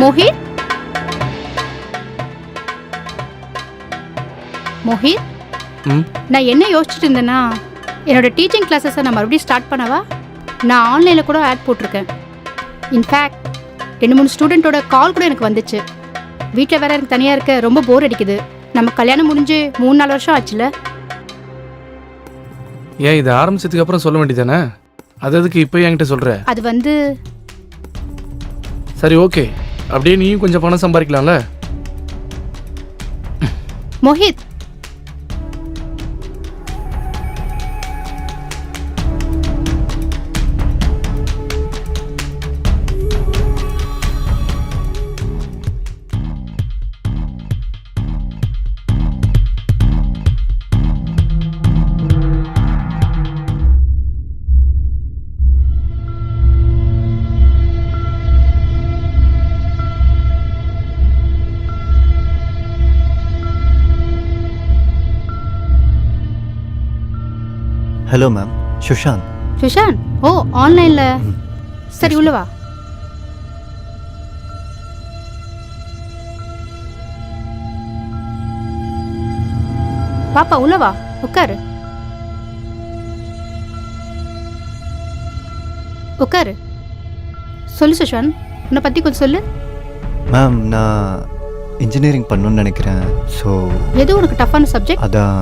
மோஹித் மோஹித் ம் நான் என்ன யோசிச்சுட்டு இருந்தேன்னா என்னோட டீச்சிங் கிளாஸஸை நான் மறுபடியும் ஸ்டார்ட் பண்ணவா? நான் ஆன்லைனில் கூட ஆட் போட்டிருக்கேன். இன்ஃபேக்ட் 2-3 ஸ்டூடெண்ட்டோட கால் கூட எனக்கு வந்துச்சு. வீட்டில் வேற எனக்கு தனியாக இருக்க ரொம்ப போர் அடிக்குது. நம்ம கல்யாணம் முடிஞ்சு 3-4 வருஷம் ஆச்சுல. ஏன் இதை ஆரம்பிச்சதுக்கு அப்புறம் சொல்ல வேண்டியதானே? அது எதுக்கு இப்போ என்கிட்ட சொல்கிற? அது வந்து சரி ஓகே, அப்படியே நீயும் கொஞ்சம் பணம் சம்பாதிக்கலாம்ல. Mohit hello ma'am, Sushant. சுஷாந்த், ஓ ஆன்லைனில். சரி உள்ள வா. பாப்பா உள்ள வா, உட்காரு உட்காரு. சொல்லு சுஷாந்த், உன்னை பற்றி கொஞ்சம் சொல்லு. மேம், நான் இன்ஜினியரிங் பண்ணணும்னு நினைக்கிறேன். ஸோ எது உனக்கு டஃப்பான சப்ஜெக்ட்? அதான்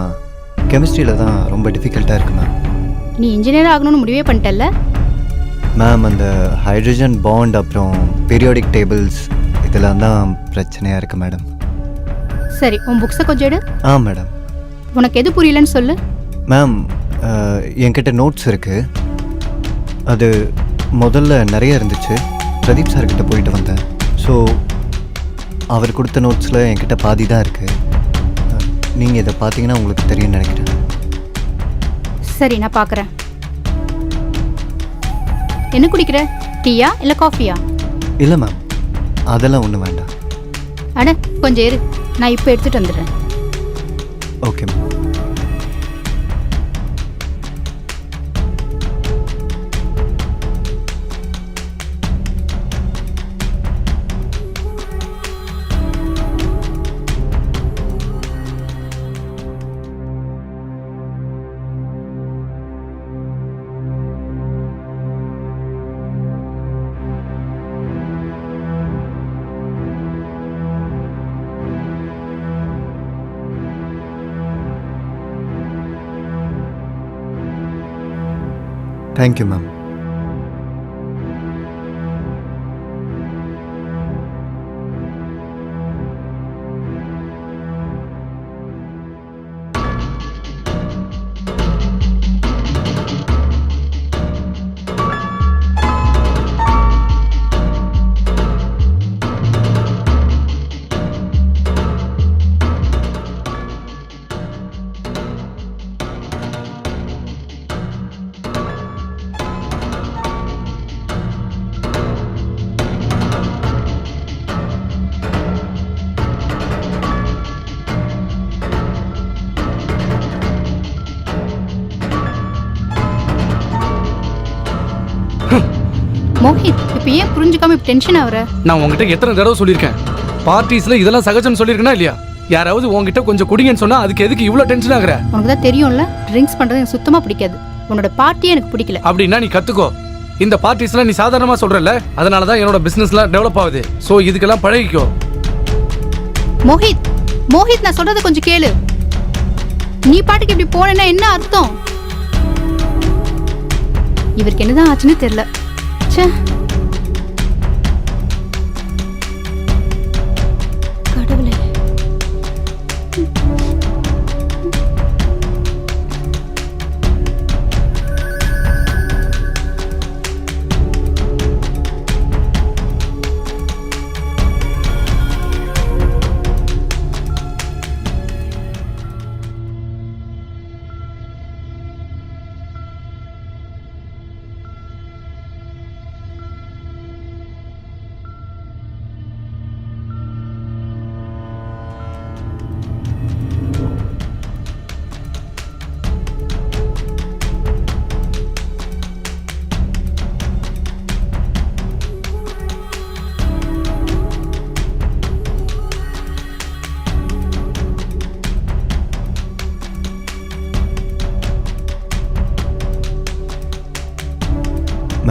கெமிஸ்ட்ரியில் தான் ரொம்ப டிஃபிகல்ட்டாக இருக்குது மேம். நீ இன்ஜினியர் ஆகணும்னு முடிவே பண்ணிட்டல்ல? மேம், அந்த ஹைட்ரஜன் பாண்ட் அப்புறம் பீரியாடிக் டேபிள்ஸ் இதெல்லாம் தான் பிரச்சனையாக இருக்குது மேடம். சரி, உன் புக்ஸை கொஞ்சம் எடு. மேடம். உனக்கு எது புரியலன்னு சொல்லு. மேம், என்கிட்ட நோட்ஸ் இருக்குது. அது முதல்ல நிறைய இருந்துச்சு. பிரதீப் சார்கிட்ட போயிட்டு வந்தேன். ஸோ அவர் கொடுத்த நோட்ஸில் என்கிட்ட பாதி தான் இருக்குது. நீங்கள் இதை பார்த்தீங்கன்னா உங்களுக்கு தெரியும்னு நினைக்கிறேன். சரி, நான் பார்க்குறேன். என்ன குடிக்கிற? டீயா இல்லை காஃபியா? இல்லை மேம், அதெல்லாம் ஒன்றும் வேண்டாம். அட கொஞ்சம் இரு, நான் இப்போ எடுத்துகிட்டு வந்துடுறேன். Okay ma'am. Thank you ma'am. Mohit, இப்போ ஏன் புரிஞ்சுக்காம இப்போ டென்ஷன் ஆகுற? நான் உங்ககிட்ட எத்தனை தடவை சொல்லியிருக்கேன், பார்ட்டிஸில் இதெல்லாம் சகஜம்னு சொல்லியிருக்கேனா இல்லையா? யாராவது உங்ககிட்ட கொஞ்சம் குடிங்கன்னு சொன்னால் அதுக்கு எதுக்கு இவ்வளோ டென்ஷன் ஆகுற? உனக்கு தான் தெரியும்ல, ட்ரிங்க்ஸ் பண்ணுறது எனக்கு சுத்தமாக பிடிக்காது. உன்னோட பார்ட்டியே எனக்கு பிடிக்கல. அப்படின்னா நீ கற்றுக்கோ. இந்த பார்ட்டிஸ்லாம் நீ சாதாரணமாக சொல்கிறல்ல, அதனால தான் என்னோட பிஸ்னஸ்லாம் டெவலப் ஆகுது. ஸோ இதுக்கெல்லாம் பழகிக்கோ. மோஹித், மோஹித், நான் சொல்கிறத கொஞ்சம் கேளு. நீ பாட்டுக்கு இப்படி போனேன்னா என்ன அர்த்தம்? இவருக்கு என்னதான் ஆச்சுன்னு தெரியல. ச்சே, கடவுளே.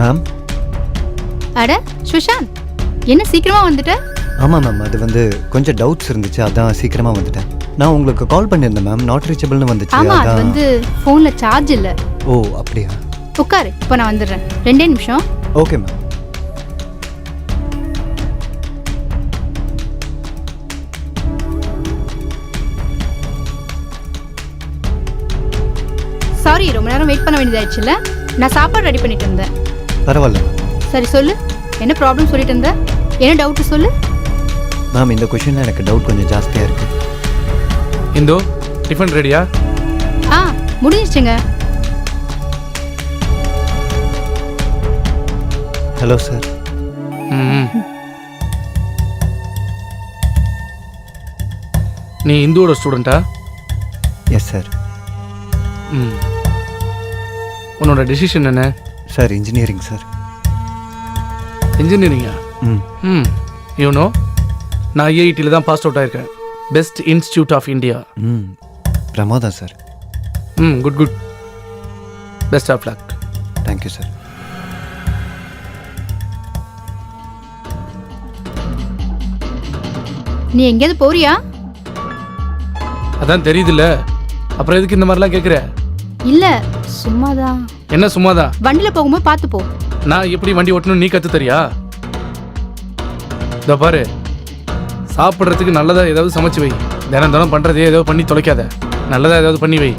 மேம் அட சுஷாந்த், என்ன சீக்கிரமா வந்துட்ட? ஆமாம் மேம், அது வந்து கொஞ்சம் டவுட்ஸ் இருந்துச்சு, அதான் சீக்கிரமாக வந்துட்டேன். நான் உங்களுக்கு கால் பண்ணியிருந்தேன் மேம், நாட் ரீச்சபிள்னு வந்துச்சு. ஆமா, அது அதான். வந்து ஃபோன்ல சார்ஜ் இல்ல. ஓ அப்படியா? உட்காரு, இப்போ நான் வந்துடுறேன். 2 நிமிஷம். Okay ma'am. சாரி, ரொம்ப நேரம் வெயிட் பண்ண வேண்டியதாயிடுச்சுல்ல. நான் சாப்பாடு ரெடி பண்ணிட்டு இருந்தேன். பரவாயில்ல மேம். சரி சொல்லு, என்ன ப்ராப்ளம் சொல்லிட்டு இருந்த? என்ன டவுட் சொல்லு. மேம் இந்த கொஷினில் எனக்கு டவுட் கொஞ்சம் ஜாஸ்தியாக இருக்குது. இந்தோ டிஃபன் ரெடியா? ஆ முடிஞ்சிச்சுங்க. Hello sir. ம். நீ இந்துவோட ஸ்டூடெண்ட்டா? Yes sir. ம். உன்னோட டெசிஷன் என்ன? Sir engineering sir. இன்ஜினியரிங்கா? ம். ம். யூனோ நான் ஐஐடியில் தான் பாஸ் அவுட் ஆயிருக்கேன். Best institute of India. ம் பிரமாதம் சார். ம், good good. Best of luck. Thank you sir. நீ எங்கேயாவது போறியா? அதான் தெரியுதுல்ல, அப்புறம் எதுக்கு இந்த மாதிரிலாம் கேட்குற? இல்ல, சும்மாதான். என்ன சும்மாதான்? வண்டியில போகும்போது பார்த்து போ. நான் எப்படி வண்டி ஓட்டணும் நீ கற்று தரியா? இதோ பாரு, சாப்பிட்றதுக்கு நல்லதா ஏதாவது சமைச்சு வை. தினம் தினம் பண்ணுறதே ஏதோ பண்ணி தொலைக்காத. நல்லதா ஏதாவது பண்ணி வை.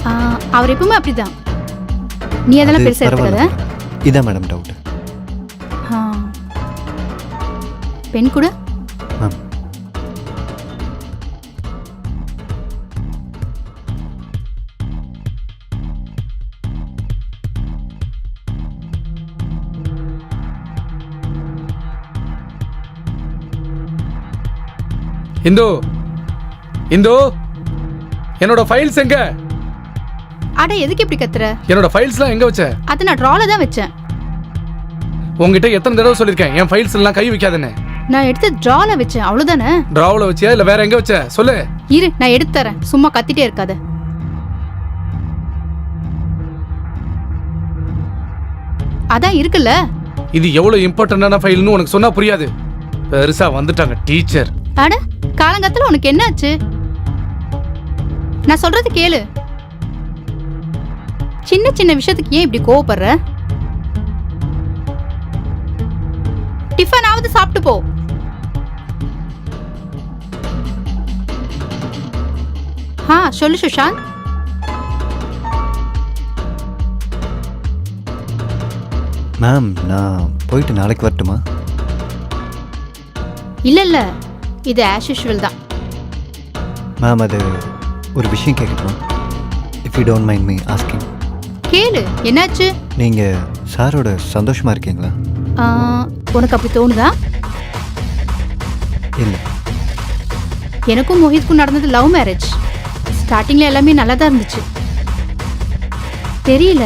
ஆ, அவர் எப்பவுமே அப்படிதான். நீ அதெல்லாம் பெருசா எடுத்துக்காத. இதான் மேடம் டவுட். ஆ. பெண் கூட மேம் இந்து, இந்து, என்னோட ஃபைல்ஸ் எங்க? அட எதுக்கு இப்படி கத்துற? என்னோட ஃபைல்ஸ்லாம் எங்க வச்ச? அதை நான் ட்ரால தான் வச்சேன். உங்ககிட்ட எத்தனை தடவை சொல்லியிருக்கேன் என் ஃபைல்ஸ் எல்லாம் கை வைக்காதேன்னு? நான் எடுத்து ட்ரால வச்சேன், அவ்வளவுதானே. டிராவில் வச்சியா இல்லை வேற எங்க வச்ச? சொல்லு. இரு, நான் எடுத்து தரேன். சும்மா கத்திட்டே இருக்காத. அதான் இருக்குல்ல. இது எவ்வளவு இம்பார்ட்டன்டான ஃபைல்னு உனக்கு சொன்னா புரியாது. பெருசா வந்துட்டாங்க டீச்சர். அட காலங்கத்துல உனக்கு என்ன ஆச்சு? நான் சொல்றது கேளு. சின்ன சின்ன விஷயத்துக்கு ஏன் இப்படி கோவப்படுற? டிஃபன் ஆவது சாப்பிட்டு போ. சொல்லு சுஷாந்த். மேம் நான் போயிட்டு நாளைக்கு வரட்டுமா? இல்ல இல்ல, இது ஆஸ் யூஷுவல் தான். மேம் அது ஒரு விஷயம் கேட்கட்டுமா? If you don't mind me asking. கேளு, என்னாச்சு? நீங்கள் சாரோட சந்தோஷமாக இருக்கீங்களா? ஆ, உனக்கு அப்படி தோணுதா? இல்லை. எனக்கும் மோஹித்க்கும் நடந்தது லவ் மேரேஜ். ஸ்டார்டிங்ல எல்லாமே நல்லா தான் இருந்துச்சு. தெரியல,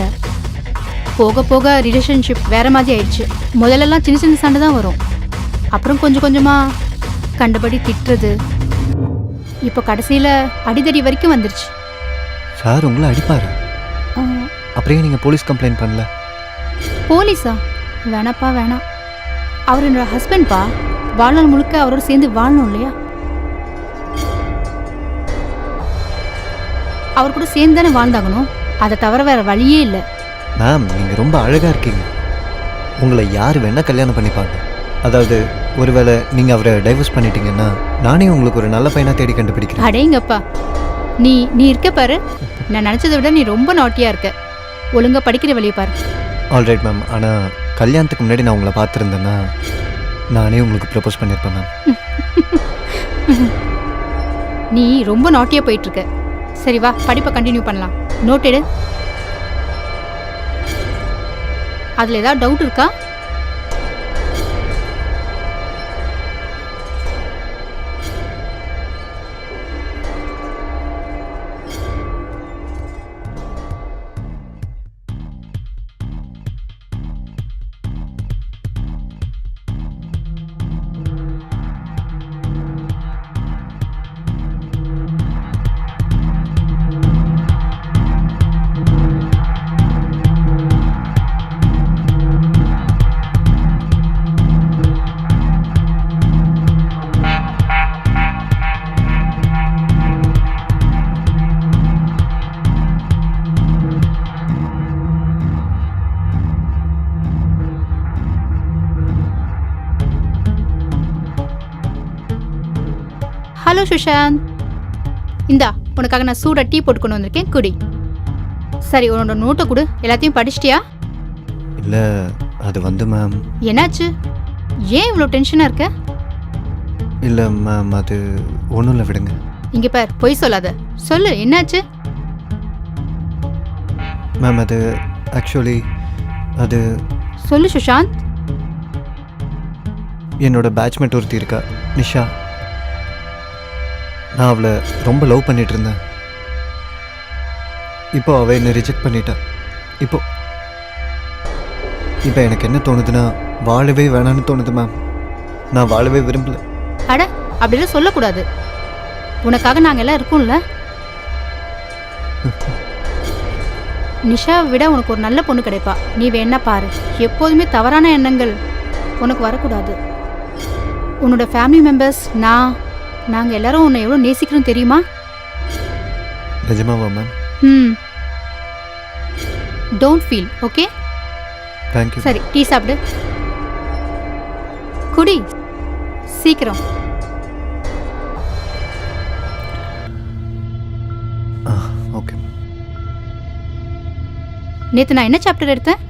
போக போக ரிலேஷன்ஷிப் வேற மாதிரி ஆயிடுச்சு. முதல்லலாம் சின்ன சின்ன சண்டை தான் வரும். அப்புறம் கொஞ்சம் கொஞ்சமா கண்டபடி திட்டுறது, இப்போ கடைசியில அடிதடி வரைக்கும் வந்துருச்சு. சார் உங்களை அடிப்பாரா? அப்படியே நீங்கள் போலீஸ் கம்ப்ளைண்ட் பண்ணல? போலீஸா? வேணாப்பா வேணாம். அவர் என்னோட ஹஸ்பண்ட்பா. வாழ்நாள் முழுக்க அவரோட சேர்ந்து வாழணும் இல்லையா? அவர் கூட சேர்ந்து தானே வாழ்ந்தாகணும். அதை தவிர வேற வழியே இல்லை. மேம் நீங்கள் ரொம்ப அழகாக இருக்கீங்க. உங்களை யார் வேணால் கல்யாணம் பண்ணிப்பாங்க. அதாவது ஒருவேளை நீங்கள் அவரை டைவர்ஸ் பண்ணிட்டீங்கன்னா நானே உங்களுக்கு ஒரு நல்ல பையனாக தேடி கண்டுபிடிக்கிறேன். அடேங்கப்பா, நீ நீ இருக்க பாரு. நான் நினச்சதை விட நீ ரொம்ப நாட்டியா இருக்க. ஒழுங்கா படிக்கிற வழியை பாரு. ஆல்ரைட் மேம், ஆனால் கல்யாணத்துக்கு முன்னாடி நான் உங்களை பார்த்துருந்தேன்னா நானே உங்களுக்கு ப்ரப்போஸ் பண்ணியிருப்பேன் மேம். நீ ரொம்ப நாட்டியா போயிட்டு இருக்க. சரி வா, படிப்பை கண்டினியூ பண்ணலாம். நோட் எடு. அதில் ஏதாவது டவுட் இருக்கா? ஹலோ சுஷாந்த், இந்தா உனக்காக நான் சூடாக டீ போட்டு கொண்டு வந்திருக்கேன், குடி. சரி, உன்னோட நோட்டை கொடு. எல்லாத்தையும் படிச்சிட்டியா? இல்லை அது வந்து மேம். என்னாச்சு? ஏன் இவ்வளோ டென்ஷனாக இருக்க? இல்லை மேம், அது ஒன்றும் இல்லை, விடுங்க. இங்கே பார், பொய் சொல்லாத. சொல்லு, என்னாச்சு? மேம் அது ஆக்சுவலி அது சொல்லு சுஷாந்த். என்னோட பேட்ச்மேட் ஒருத்தி இருக்கா, நிஷா. நான் அவளை ரொம்ப லவ் பண்ணிட்டு இருந்தேன். இப்போ அவள் என்னை ரிஜெக்ட் பண்ணிட்டா. இப்போ எனக்கு என்ன தோணுதுன்னா, வாழவே வேணான்னு தோணுது மேம். நான் வாழவே விரும்பல. அட, அப்படிலாம் சொல்லக்கூடாது. உனக்காக நாங்கள் எல்லாம் இருக்கோம்ல. நிஷாவை விட உனக்கு ஒரு நல்ல பொண்ணு கிடைப்பா. நீ வேணா பாரு. எப்போதுமே தவறான எண்ணங்கள் உனக்கு வரக்கூடாது. உன்னோட ஃபேமிலி மெம்பர்ஸ், நாங்கள் எல்லாரும் உன்னை எவ்வளோ நேசிக்கிறோம் தெரியுமா? நிஜமாவா ma'am? Don't feel, okay? Thank you. சரி, டீ சாப்பிடு. குடி சீக்கிரம். ஓகே. நேற்று நான் என்ன சாப்டர் எடுத்தேன்?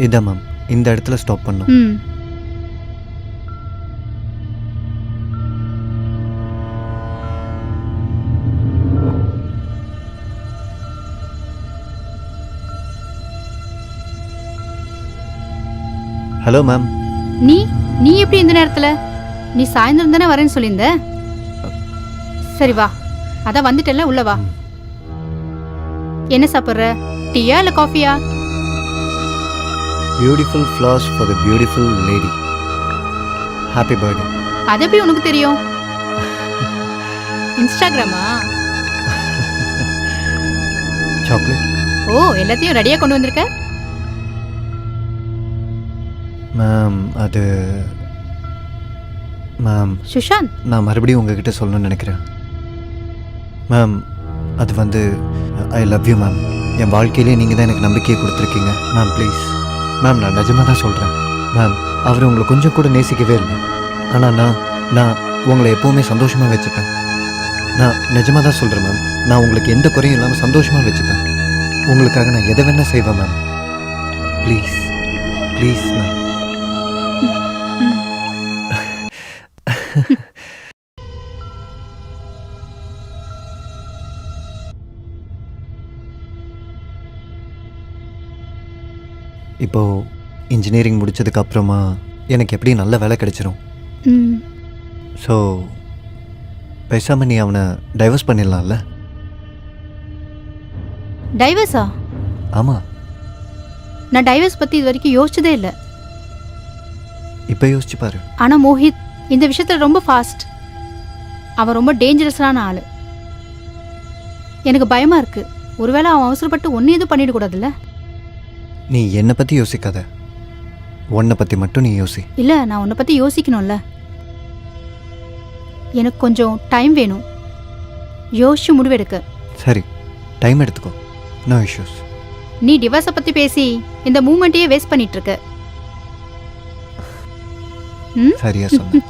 இதான் மேம், இந்த இடத்துல ஸ்டாப் பண்ணோம். Hello ma'am. நீ எப்படி இந்த நேரத்துல? நீ சாயந்தரம் தானே வரேன்னு சொல்லியிருந்த. சரி வா, அதான் வந்துட்டல, உள்ள வா. என்ன சாப்பிட்ற? டீயா இல்ல காஃபியா? Beautiful flowers for the beautiful lady. Happy birthday. அது எப்படி உனக்கு தெரியும்? இன்ஸ்டாகிராமா? சாக்லேட். ஓ, எல்லாத்தையும் ரெடியா கொண்டு வந்திருக்க? மேம் அது மேம் சுஷாந்த், நான் மறுபடியும் உங்ககிட்ட சொல்லணும்னு நினைக்கிறேன். மேம் அது வந்து ஐ லவ் யூ மேம். என் வாழ்க்கையிலே நீங்கள் தான் எனக்கு நம்பிக்கையை கொடுத்துருக்கீங்க மேம். ப்ளீஸ் மேம், நான் நிஜமாக தான் சொல்கிறேன் மேம். அவர் உங்களை கொஞ்சம் கூட நேசிக்கவே இல்லை. ஆனால் நான் உங்களை எப்போவுமே சந்தோஷமாக வச்சுப்பேன். நான் நிஜமாக தான் சொல்கிறேன் மேம். நான் உங்களுக்கு எந்த குறையும் இல்லாமல் சந்தோஷமாக வச்சுப்பேன். உங்களுக்காக நான் எதை வேணால் செய்வேன் மேம். Please please ma'am. இப்போது இன்ஜினியரிங் முடித்ததுக்கு அப்புறமா எனக்கு எப்படி நல்ல வேலை கிடைச்சிரும். ஸோ பேசாமல் நீ அவனை டைவர்ஸ் பண்ணிடலாம்ல? டைவர்ஸா? ஆமாம். நான் டைவர்ஸ் பற்றி இது வரைக்கும் யோசிச்சதே இல்லை. இப்போ யோசிச்சு பாரு. ஆனால் மோஹித் இந்த விஷயத்தில் ரொம்ப ஃபாஸ்ட். அவன் ரொம்ப டேஞ்சரஸான ஆள். எனக்கு பயமாக இருக்குது. ஒருவேளை அவன் அவசரப்பட்டு ஒன்று எதுவும் பண்ணிடக்கூடாதுல்ல? நீ என்னை பற்றி யோசிக்காத, உன்னை பற்றி மட்டும் நீ யோசி. இல்லை, நான் உன்னை பற்றி யோசிக்கணும்ல. எனக்கு கொஞ்சம் டைம் வேணும் யோசிச்சு முடிவெடுக்க. சரி, டைம் எடுத்துக்கோ, நோ இஷ்யூஸ். நீ டிவோர்ஸை பற்றி பேசி இந்த மூமெண்ட்டையே வேஸ்ட் பண்ணிட்டு இருக்க. சரியா சொன்ன.